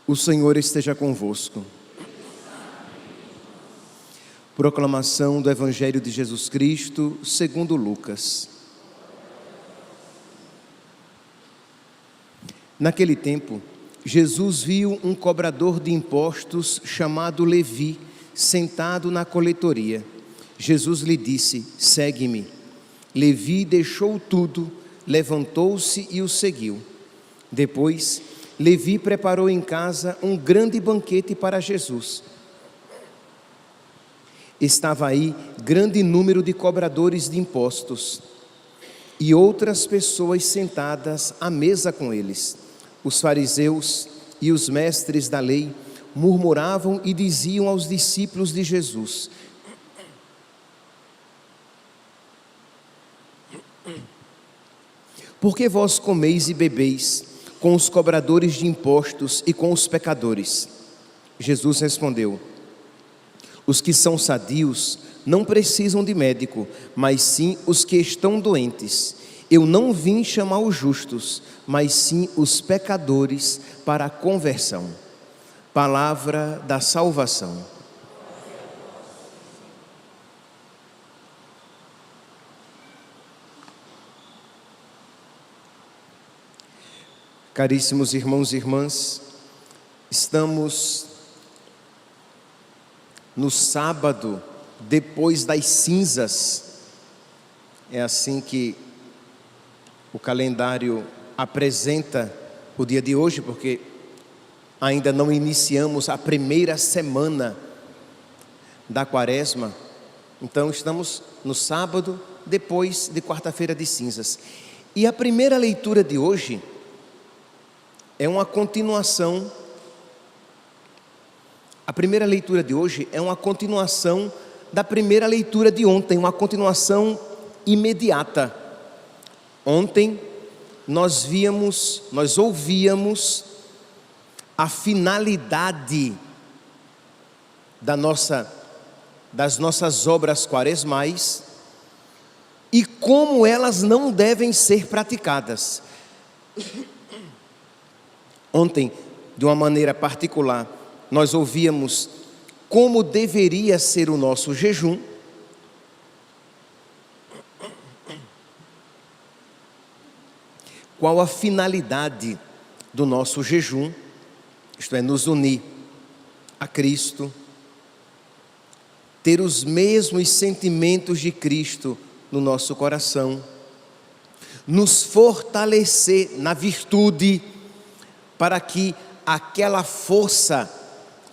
O Senhor esteja convosco. Proclamação do Evangelho de Jesus Cristo, segundo Lucas. Naquele tempo, Jesus viu um cobrador de impostos chamado Levi, sentado na coletoria. Jesus lhe disse: segue-me. Levi deixou tudo, levantou-se e o seguiu. Depois, Levi preparou em casa um grande banquete para Jesus. Estava aí grande número de cobradores de impostos e outras pessoas sentadas à mesa com eles. Os fariseus e os mestres da lei murmuravam e diziam aos discípulos de Jesus: por que vós comeis e bebeis com os cobradores de impostos e com os pecadores? Jesus respondeu: os que são sadios não precisam de médico, mas sim os que estão doentes. Eu não vim chamar os justos, mas sim os pecadores para a conversão. Palavra da salvação. Caríssimos irmãos e irmãs, estamos no sábado depois das cinzas. É assim que o calendário apresenta o dia de hoje, porque ainda não iniciamos a primeira semana da Quaresma. Então estamos no sábado depois de quarta-feira de cinzas. E a primeira leitura de hoje é uma continuação. A primeira leitura de hoje é uma continuação da primeira leitura de ontem, uma continuação imediata. Ontem nós ouvíamos a finalidade das nossas obras quaresmais e como elas não devem ser praticadas. Ontem, de uma maneira particular, nós ouvíamos como deveria ser o nosso jejum. Qual a finalidade do nosso jejum? Isto é, nos unir a Cristo, ter os mesmos sentimentos de Cristo no nosso coração, nos fortalecer na virtude, para que aquela força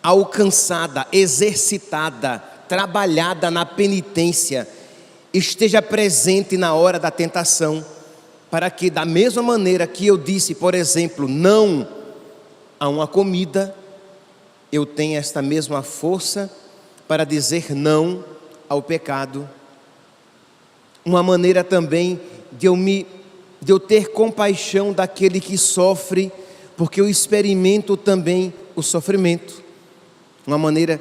alcançada, exercitada, trabalhada na penitência, esteja presente na hora da tentação, para que da mesma maneira que eu disse, por exemplo, não a uma comida, eu tenha esta mesma força para dizer não ao pecado. Uma maneira também de eu ter compaixão daquele que sofre, porque eu experimento também o sofrimento. Uma maneira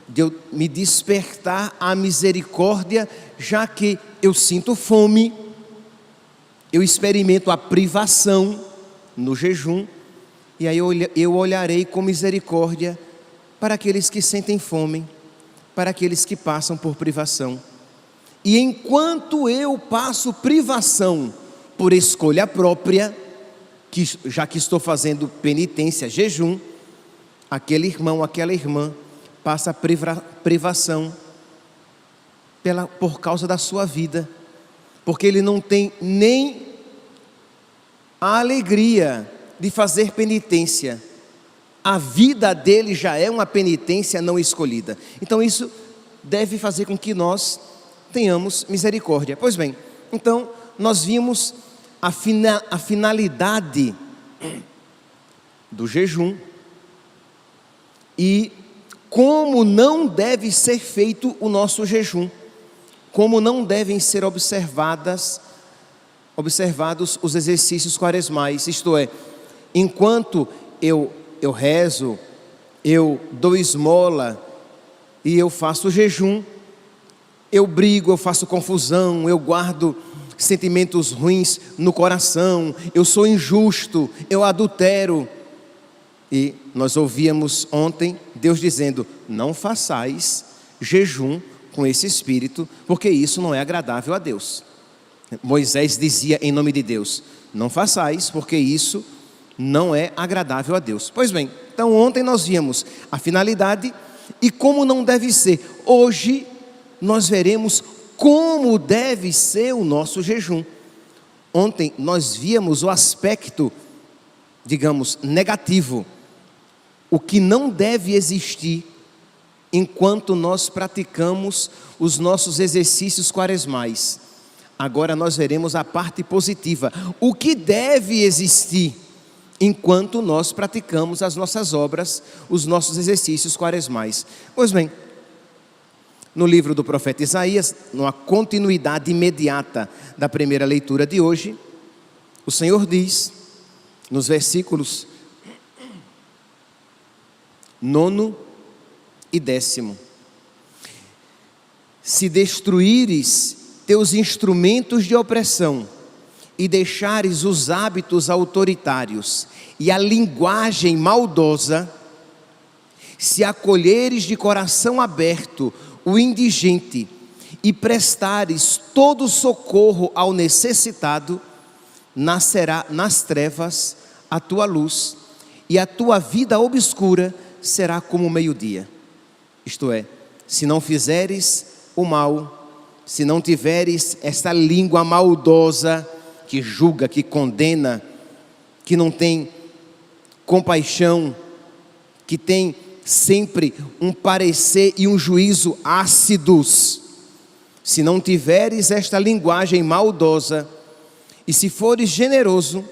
de eu me despertar à misericórdia, já que eu sinto fome, eu experimento a privação no jejum, e aí eu olharei com misericórdia para aqueles que sentem fome, para aqueles que passam por privação. E enquanto eu passo privação por escolha própria, já que estou fazendo penitência, jejum, aquele irmão, aquela irmã passa privação por causa da sua vida, porque ele não tem nem a alegria de fazer penitência. A vida dele já é uma penitência não escolhida. Então isso deve fazer com que nós tenhamos misericórdia. Pois bem, então nós vimos a finalidade do jejum e como não deve ser feito o nosso jejum, como não devem ser observados os exercícios quaresmais. Isto é, enquanto eu rezo, eu dou esmola e eu faço jejum, eu brigo, eu faço confusão, eu guardo sentimentos ruins no coração, eu sou injusto, eu adultero, E nós ouvíamos ontem Deus dizendo: não façais jejum com esse espírito, porque isso não é agradável a Deus. Moisés dizia em nome de Deus: não façais, porque isso não é agradável a Deus. Pois bem, então ontem nós vimos a finalidade e como não deve ser. Hoje nós veremos como deve ser o nosso jejum. Ontem nós víamos o aspecto, digamos, negativo, o que não deve existir enquanto nós praticamos os nossos exercícios quaresmais. Agora nós veremos a parte positiva, o que deve existir enquanto nós praticamos as nossas obras, os nossos exercícios quaresmais. Pois bem, no livro do profeta Isaías, numa continuidade imediata da primeira leitura de hoje, o Senhor diz, nos versículos 9 e 10: se destruíres teus instrumentos de opressão e deixares os hábitos autoritários e a linguagem maldosa, se acolheres de coração aberto o indigente e prestares todo socorro ao necessitado, nascerá nas trevas a tua luz, e a tua vida obscura será como o meio-dia. Isto é, se não fizeres o mal, se não tiveres esta língua maldosa, que julga, que condena, que não tem compaixão, que tem sempre um parecer e um juízo ácidos, se não tiveres esta linguagem maldosa, e se fores generoso,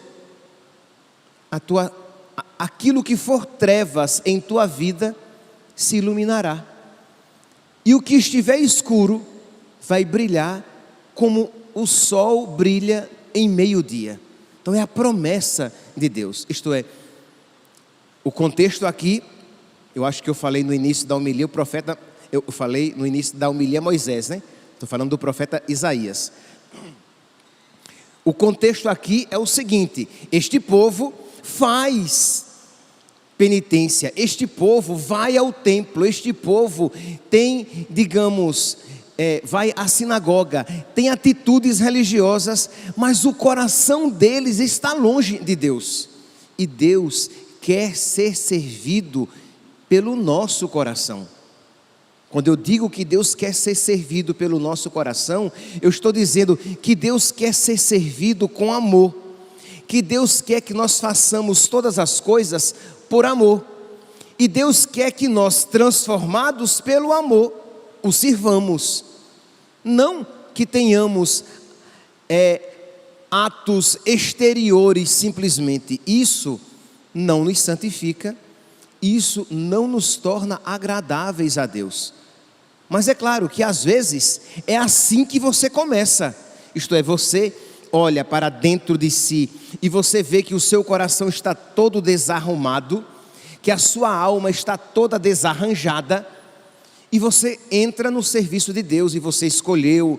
aquilo que for trevas em tua vida se iluminará, e o que estiver escuro vai brilhar como o sol brilha em meio-dia. Então é a promessa de Deus. Isto é, o contexto aqui, eu acho que eu falei no início da homilia, eu falei no início da homilia Moisés, né? Estou falando do profeta Isaías. O contexto aqui é o seguinte: este povo faz penitência, este povo vai ao templo, este povo tem, digamos, vai à sinagoga, tem atitudes religiosas, mas o coração deles está longe de Deus. E Deus quer ser servido pelo nosso coração. Quando eu digo que Deus quer ser servido pelo nosso coração, eu estou dizendo que Deus quer ser servido com amor, que Deus quer que nós façamos todas as coisas por amor, e Deus quer que nós, transformados pelo amor, o sirvamos. Não que tenhamos atos exteriores simplesmente. Isso não nos santifica, isso não nos torna agradáveis a Deus. Mas é claro que às vezes é assim que você começa. Isto é, você olha para dentro de si e você vê que o seu coração está todo desarrumado, que a sua alma está toda desarranjada, e você entra no serviço de Deus, e você escolheu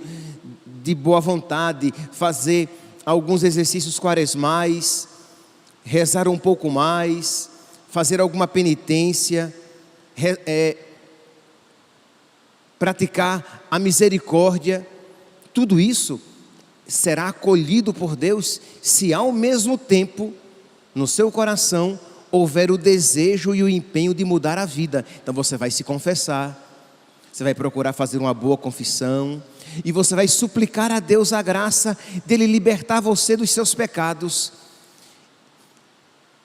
de boa vontade fazer alguns exercícios quaresmais, rezar um pouco mais, fazer alguma penitência, praticar a misericórdia. Tudo isso será acolhido por Deus se ao mesmo tempo no seu coração houver o desejo e o empenho de mudar a vida. Então você vai se confessar, você vai procurar fazer uma boa confissão, e você vai suplicar a Deus a graça dele libertar você dos seus pecados.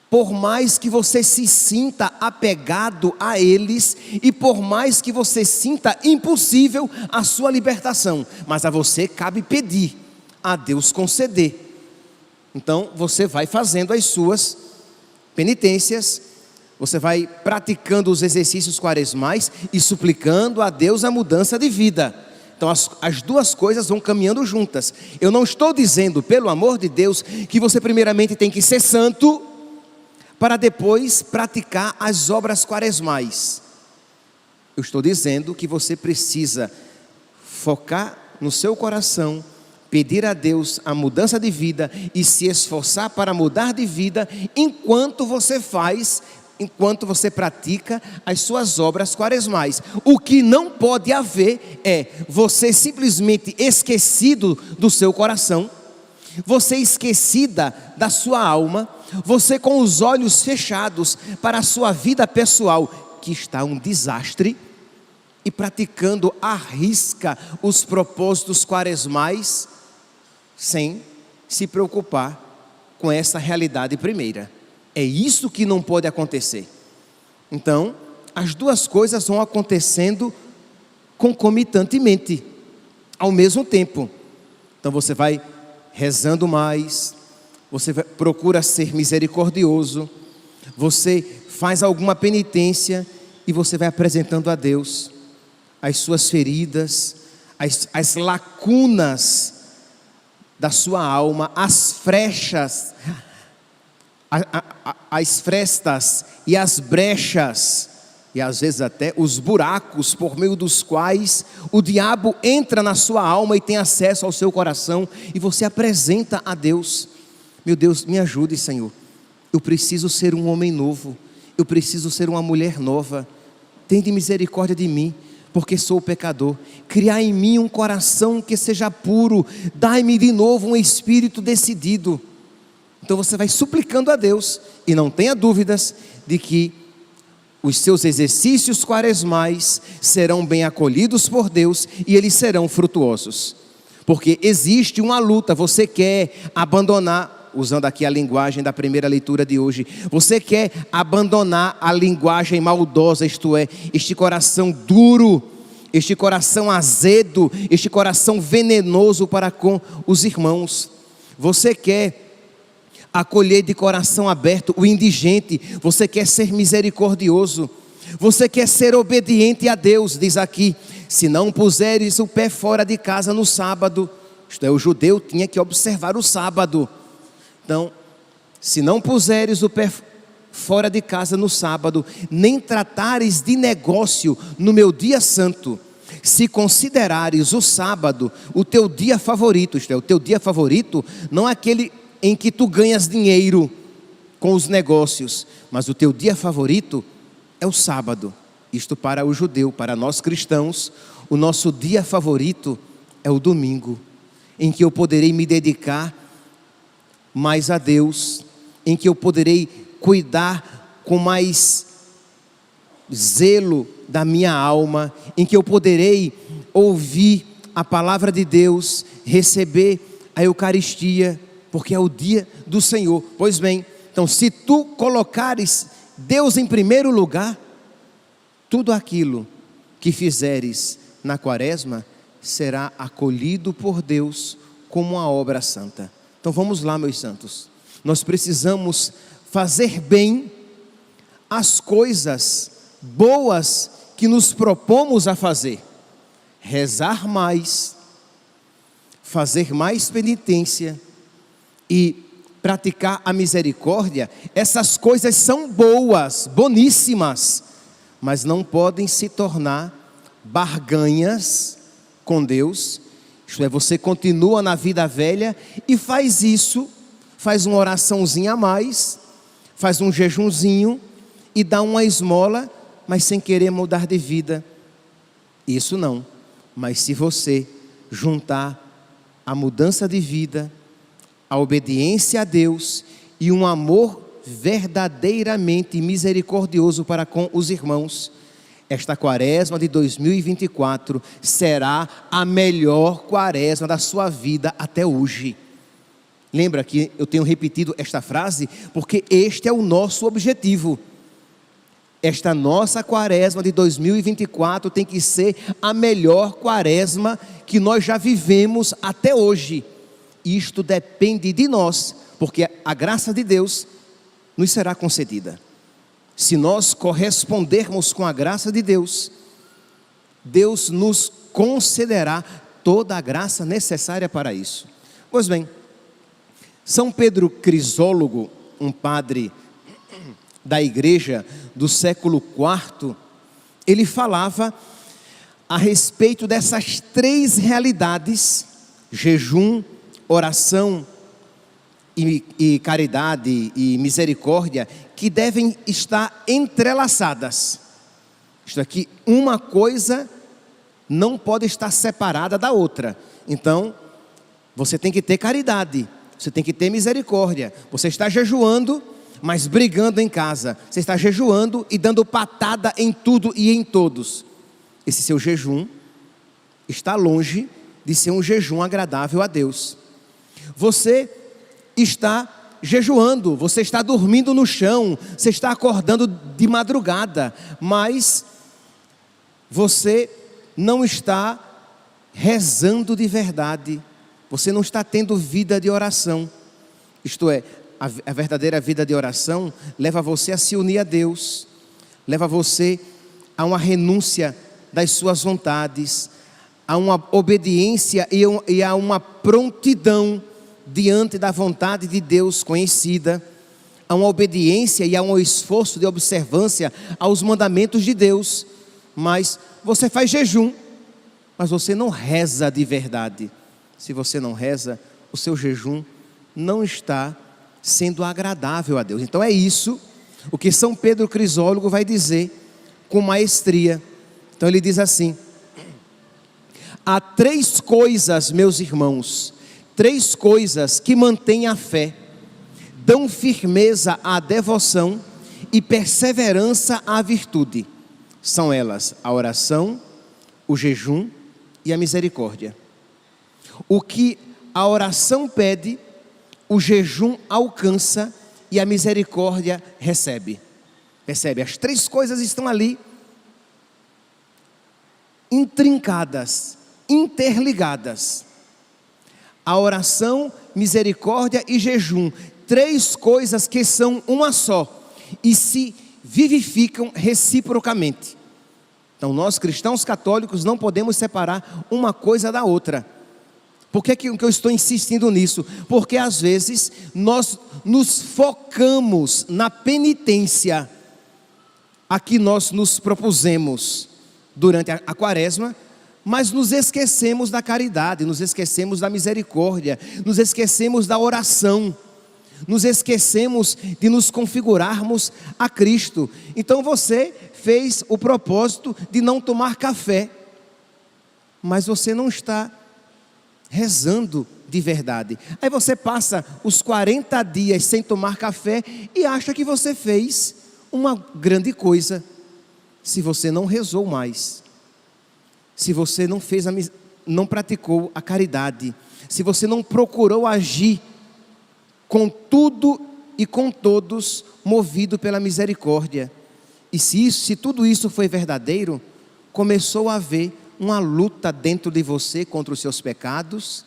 Por mais que você se sinta apegado a eles, e por mais que você sinta impossível a sua libertação, mas a você cabe pedir, a Deus conceder. Então você vai fazendo as suas penitências, você vai praticando os exercícios quaresmais e suplicando a Deus a mudança de vida. Então as duas coisas vão caminhando juntas. Eu não estou dizendo, pelo amor de Deus, que você primeiramente tem que ser santo para depois praticar as obras quaresmais. Eu estou dizendo que você precisa focar no seu coração, pedir a Deus a mudança de vida e se esforçar para mudar de vida enquanto você faz enquanto você pratica as suas obras quaresmais. O que não pode haver é você simplesmente esquecido do seu coração, você esquecida da sua alma, você com os olhos fechados para a sua vida pessoal, que está um desastre, e praticando à risca os propósitos quaresmais, sem se preocupar com essa realidade primeira. É isso que não pode acontecer. Então, as duas coisas vão acontecendo concomitantemente, ao mesmo tempo. Então você vai rezando mais, você procura ser misericordioso, você faz alguma penitência e você vai apresentando a Deus as suas feridas, as lacunas da sua alma, as frechas, as frestas e as brechas, e às vezes até os buracos por meio dos quais o diabo entra na sua alma e tem acesso ao seu coração, e você apresenta a Deus: meu Deus, me ajude, Senhor, eu preciso ser um homem novo, eu preciso ser uma mulher nova, tende misericórdia de mim, porque sou pecador. Criar em mim um coração que seja puro, dai-me de novo um espírito decidido. Então você vai suplicando a Deus, e não tenha dúvidas de que os seus exercícios quaresmais serão bem acolhidos por Deus e eles serão frutuosos. Porque existe uma luta, você quer abandonar, usando aqui a linguagem da primeira leitura de hoje, você quer abandonar a linguagem maldosa, isto é, este coração duro, este coração azedo, este coração venenoso para com os irmãos. Você quer acolher de coração aberto o indigente, você quer ser misericordioso, você quer ser obediente a Deus. Diz aqui: se não puseres o pé fora de casa no sábado, isto é, o judeu tinha que observar o sábado. Então, se não puseres o pé fora de casa no sábado, nem tratares de negócio no meu dia santo, se considerares o sábado o teu dia favorito, isto é, o teu dia favorito não é aquele em que tu ganhas dinheiro com os negócios, mas o teu dia favorito é o sábado. Isto para o judeu. Para nós cristãos, o nosso dia favorito é o domingo, em que eu poderei me dedicar mais a Deus, em que eu poderei cuidar com mais zelo da minha alma, em que eu poderei ouvir a palavra de Deus, receber a Eucaristia, porque é o dia do Senhor. Pois bem, então se tu colocares Deus em primeiro lugar, tudo aquilo que fizeres na quaresma será acolhido por Deus como uma obra santa. Então vamos lá, meus santos, nós precisamos fazer bem as coisas boas que nos propomos a fazer, rezar mais, fazer mais penitência e praticar a misericórdia. Essas coisas são boas, boníssimas, mas não podem se tornar barganhas com Deus. Isto é, você continua na vida velha e faz isso, faz uma oraçãozinha a mais, faz um jejunzinho e dá uma esmola, mas sem querer mudar de vida. Isso não. Mas se você juntar a mudança de vida, a obediência a Deus e um amor verdadeiramente misericordioso para com os irmãos, esta quaresma de 2024 será a melhor quaresma da sua vida até hoje. Lembra que eu tenho repetido esta frase? Porque este é o nosso objetivo. Esta nossa quaresma de 2024 tem que ser a melhor quaresma que nós já vivemos até hoje. Isto depende de nós, porque a graça de Deus nos será concedida. Se nós correspondermos com a graça de Deus, Deus nos concederá toda a graça necessária para isso. Pois bem, São Pedro Crisólogo, um padre da igreja do século IV, ele falava a respeito dessas três realidades: jejum, oração e caridade e misericórdia, que devem estar entrelaçadas. Isto aqui, uma coisa não pode estar separada da outra. Então, você tem que ter caridade, você tem que ter misericórdia. Você está jejuando, mas brigando em casa. Você está jejuando e dando patada em tudo e em todos. Esse seu jejum está longe de ser um jejum agradável a Deus. Você está jejuando, você está dormindo no chão, você está acordando de madrugada, mas você não está rezando de verdade, você não está tendo vida de oração. Isto é, a verdadeira vida de oração leva você a se unir a Deus, leva você a uma renúncia das suas vontades, a uma obediência e a uma prontidão diante da vontade de Deus conhecida, a uma obediência e a um esforço de observância aos mandamentos de Deus. Mas você faz jejum, mas você não reza de verdade. Se você não reza, o seu jejum não está sendo agradável a Deus. Então é isso o que São Pedro Crisólogo vai dizer com maestria. Então ele diz assim: há 3 coisas, meus irmãos, 3 coisas que mantêm a fé, dão firmeza à devoção e perseverança à virtude. São elas a oração, o jejum e a misericórdia. O que a oração pede, o jejum alcança e a misericórdia recebe. Percebe? As 3 coisas estão ali, intrincadas, interligadas. A oração, misericórdia e jejum, 3 coisas que são uma só e se vivificam reciprocamente. Então nós cristãos católicos não podemos separar uma coisa da outra. Por que eu estou insistindo nisso? Porque às vezes nós nos focamos na penitência a que nós nos propusemos durante a quaresma, mas nos esquecemos da caridade, nos esquecemos da misericórdia, nos esquecemos da oração, nos esquecemos de nos configurarmos a Cristo. Então você fez o propósito de não tomar café, mas você não está rezando de verdade. Aí você passa os 40 dias sem tomar café e acha que você fez uma grande coisa. Se você não rezou mais, se você não praticou a caridade, se você não procurou agir com tudo e com todos, movido pela misericórdia, e se tudo isso foi verdadeiro, começou a haver uma luta dentro de você contra os seus pecados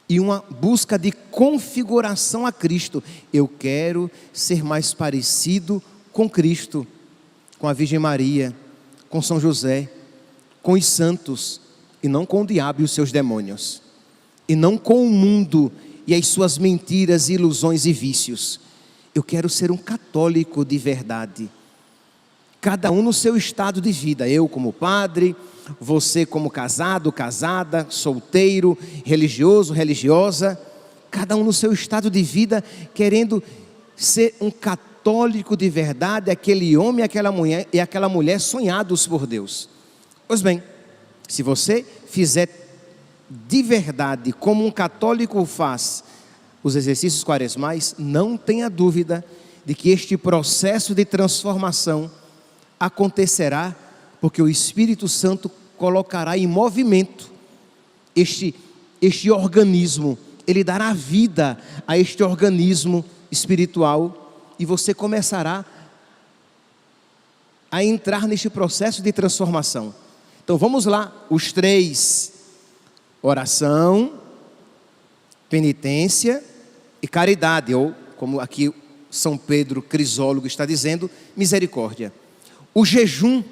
e uma busca de configuração a Cristo. Eu quero ser mais parecido com Cristo, com a Virgem Maria, com São José, com os santos, e não com o diabo e os seus demônios, e não com o mundo e as suas mentiras, ilusões e vícios. Eu quero ser um católico de verdade, cada um no seu estado de vida. Eu como padre, você como casado, casada, solteiro, religioso, religiosa, cada um no seu estado de vida, querendo ser um católico de verdade, aquele homem e aquela mulher sonhados por Deus. Pois bem, se você fizer de verdade, como um católico faz, os exercícios quaresmais, não tenha dúvida de que este processo de transformação acontecerá, porque o Espírito Santo colocará em movimento este organismo, ele dará vida a este organismo espiritual, e você começará a entrar neste processo de transformação. Então vamos lá, os 3: oração, penitência e caridade, ou como aqui São Pedro Crisólogo está dizendo, misericórdia. O jejum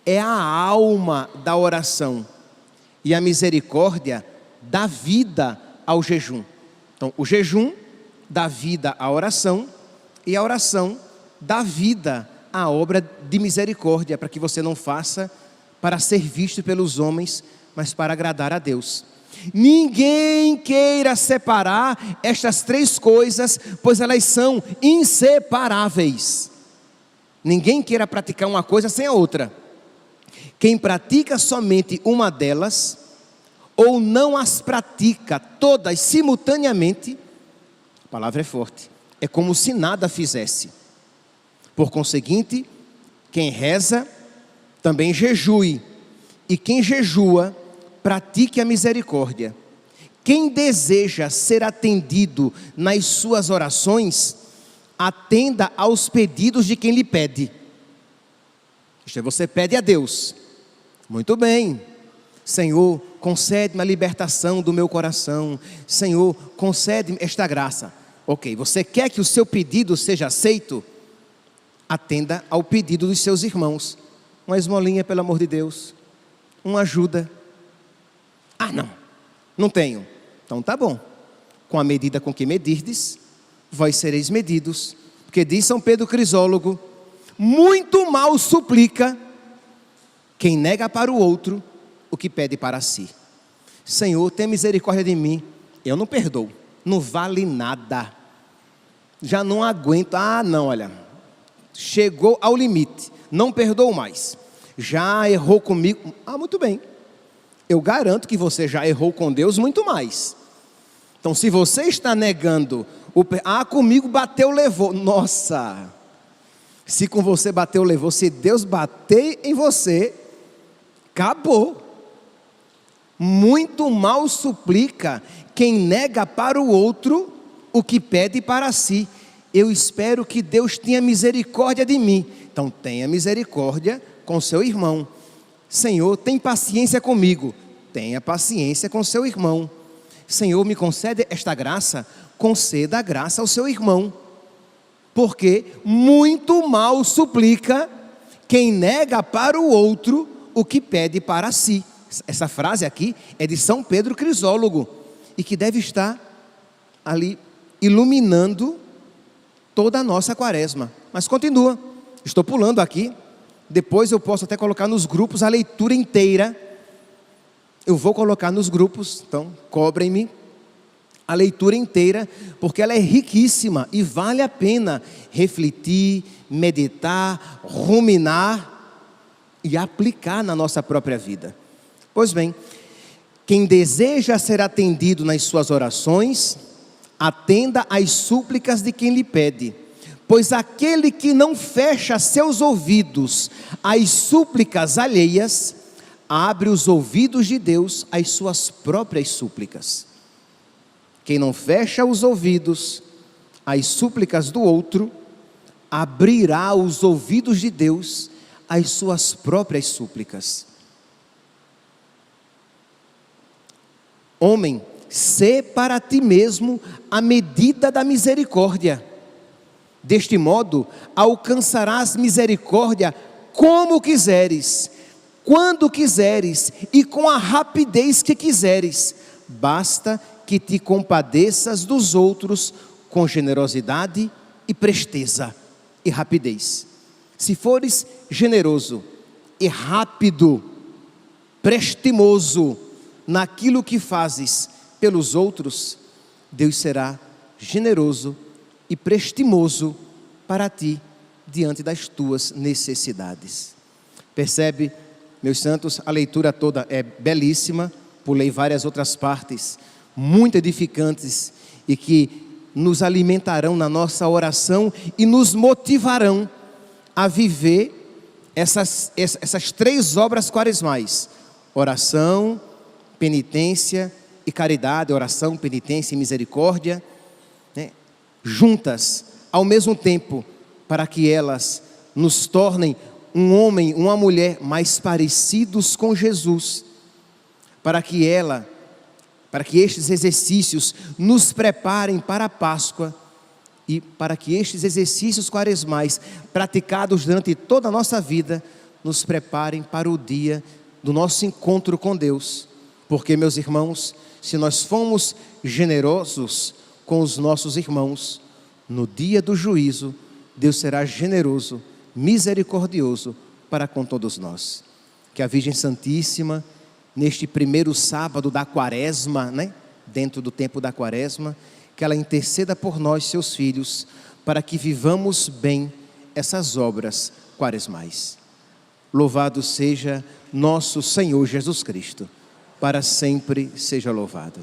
é a alma da oração e a misericórdia dá vida ao jejum. Então o jejum dá vida à oração e a oração dá vida à obra de misericórdia, para que você não faça para ser visto pelos homens, mas para agradar a Deus. Ninguém queira separar estas três coisas, pois elas são inseparáveis. Ninguém queira praticar uma coisa sem a outra. Quem pratica somente uma delas, ou não as pratica todas simultaneamente, a palavra é forte, é como se nada fizesse. Por conseguinte, quem reza, também jejue, e quem jejua, pratique a misericórdia. Quem deseja ser atendido nas suas orações, atenda aos pedidos de quem lhe pede. Isto é, você pede a Deus. Muito bem. Senhor, concede-me a libertação do meu coração. Senhor, concede-me esta graça. Ok, você quer que o seu pedido seja aceito? Atenda ao pedido dos seus irmãos. Uma esmolinha, pelo amor de Deus. Uma ajuda. Ah, não tenho. Então tá bom. Com a medida com que medirdes, vós sereis medidos. Porque diz São Pedro Crisólogo, muito mal suplica quem nega para o outro o que pede para si. Senhor, tem misericórdia de mim. Eu não perdoo. Não vale nada. Já não aguento. Olha. Chegou ao limite. Não perdoo mais. Já errou comigo. Muito bem. Eu garanto que você já errou com Deus muito mais. Então, se você está negando, comigo bateu, levou. Nossa! Se com você bateu, levou. Se Deus bater em você, acabou. Muito mal suplica quem nega para o outro o que pede para si. Eu espero que Deus tenha misericórdia de mim. Então, tenha misericórdia com seu irmão. Senhor, tem paciência comigo. Tenha paciência com seu irmão. Senhor, me concede esta graça. Conceda a graça ao seu irmão. Porque muito mal suplica quem nega para o outro o que pede para si. Essa frase aqui é de São Pedro Crisólogo. E que deve estar ali iluminando toda a nossa quaresma. Mas continua. Estou pulando aqui. Depois eu posso até colocar nos grupos a leitura inteira. Eu vou colocar nos grupos, então cobrem-me a leitura inteira, porque ela é riquíssima e vale a pena refletir, meditar, ruminar e aplicar na nossa própria vida. Pois bem, quem deseja ser atendido nas suas orações, atenda às súplicas de quem lhe pede. Pois aquele que não fecha seus ouvidos às súplicas alheias, abre os ouvidos de Deus às suas próprias súplicas. Quem não fecha os ouvidos às súplicas do outro, abrirá os ouvidos de Deus às suas próprias súplicas. Homem, sê para ti mesmo a medida da misericórdia. Deste modo, alcançarás misericórdia como quiseres, quando quiseres e com a rapidez que quiseres. Basta que te compadeças dos outros com generosidade e presteza e rapidez. Se fores generoso e rápido, prestimoso naquilo que fazes pelos outros, Deus será generoso e prestimoso para ti diante das tuas necessidades. Percebe, meus santos, a leitura toda é belíssima. Pulei várias outras partes muito edificantes e que nos alimentarão na nossa oração e nos motivarão a viver essas três obras quaresmais: oração, penitência e caridade. Oração, penitência e misericórdia, né? Juntas, ao mesmo tempo, para que elas nos tornem um homem, uma mulher mais parecidos com Jesus, para que estes exercícios nos preparem para a Páscoa e para que estes exercícios quaresmais, praticados durante toda a nossa vida, nos preparem para o dia do nosso encontro com Deus. Porque, meus irmãos, se nós formos generosos com os nossos irmãos, no dia do juízo, Deus será generoso, misericordioso para com todos nós. Que a Virgem Santíssima neste primeiro sábado da quaresma, né? Dentro do tempo da quaresma, que ela interceda por nós, seus filhos, para que vivamos bem essas obras quaresmais. Louvado seja nosso Senhor Jesus Cristo, para sempre seja louvado.